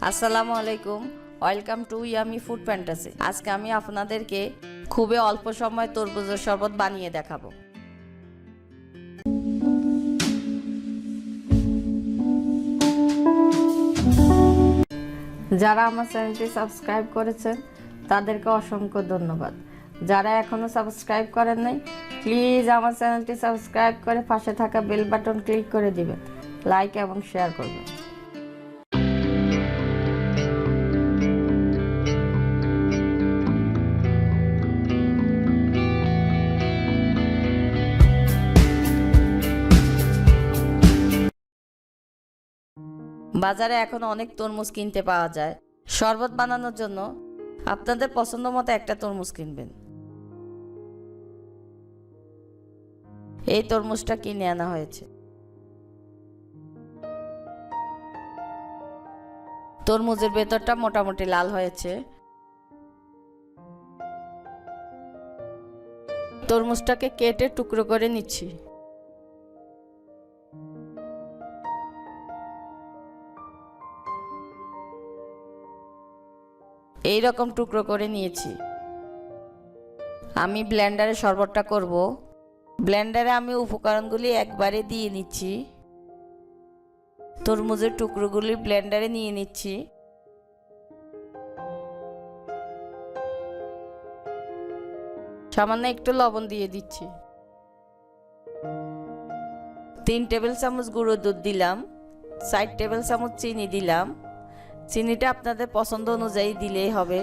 আসসালামু আলাইকুম, welcome to Yummy Food Fantasy. আজকে আমি আপনাদেরকে খুবই অল্প সময় তরমুজের শরবত বানিয়ে দেখাবো। যারা আমার চ্যানেলটি সাবস্ক্রাইব করেছেন তাদেরকে অসংখ্য ধন্যবাদ। যারা এখনও সাবস্ক্রাইব করেন নাই, প্লিজ আমার চ্যানেলটি সাবস্ক্রাইব করে পাশে থাকা বেল বাটন ক্লিক করে দিবেন, লাইক এবং শেয়ার করবেন। বাজারে এখন অনেক তরমুজ কিনতে পাওয়া যায়। শরবত বানানোর জন্য আপনাদের পছন্দ মতো একটা তরমুজ কিনবেন। এই তরমুজটা কিনে আনা হয়েছে। তরমুজের ভেতরটা মোটামুটি লাল হয়েছে। তরমুজটাকে কেটে টুকরো করে নিচ্ছি। এই রকম টুকরো করে নিয়েছি। আমি ব্লেন্ডারে শরবতটা করব। ব্লেন্ডারে আমি উপকরণগুলি একবারে দিয়ে নিচ্ছি। তরমুজের টুকরোগুলি ব্লেন্ডারে নিয়ে নিচ্ছি। সামান্য একটু লবণ দিয়ে দিচ্ছি। 3 টেবিল চামচ গুঁড়ো দুধ দিলাম। 4 টেবিল চামচ চিনি দিলাম। চিনিটা আপনাদের পছন্দ অনুযায়ী দিলেই হবে।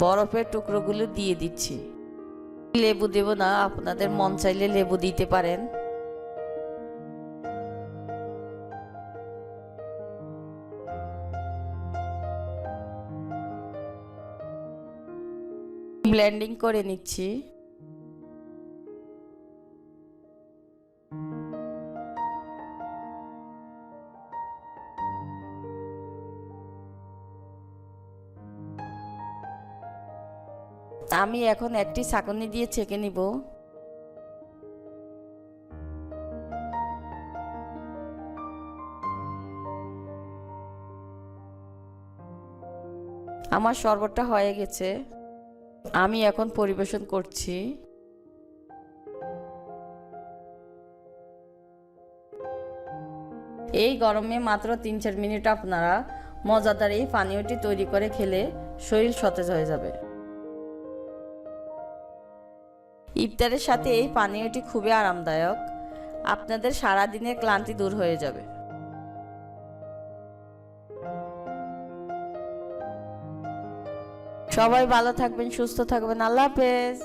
বরফের টুকরোগুলো দিয়ে দিচ্ছি। লেবু দেব না, আপনাদের মন চাইলে লেবু দিতে পারেন। ব্লেন্ডিং করে নিচ্ছি। আমি এখন একটি ছাঁকনি দিয়ে ছেঁকে নিব। আমার শরবতটা হয়ে গেছে। আমি এখন পরিবেশন করছি। এই গরমে মাত্র 3-4 মিনিট আপনারা মজাদার এই পানীয়টি তৈরি করে খেলে শরীর সতেজ হয়ে যাবে। ইফতারের সাথে এই পানীয়টি খুবই আরামদায়ক। আপনাদের সারা দিনের ক্লান্তি দূর হয়ে যাবে। সবাই ভালো থাকবেন, সুস্থ থাকবেন। আল্লাহ হাফেজ।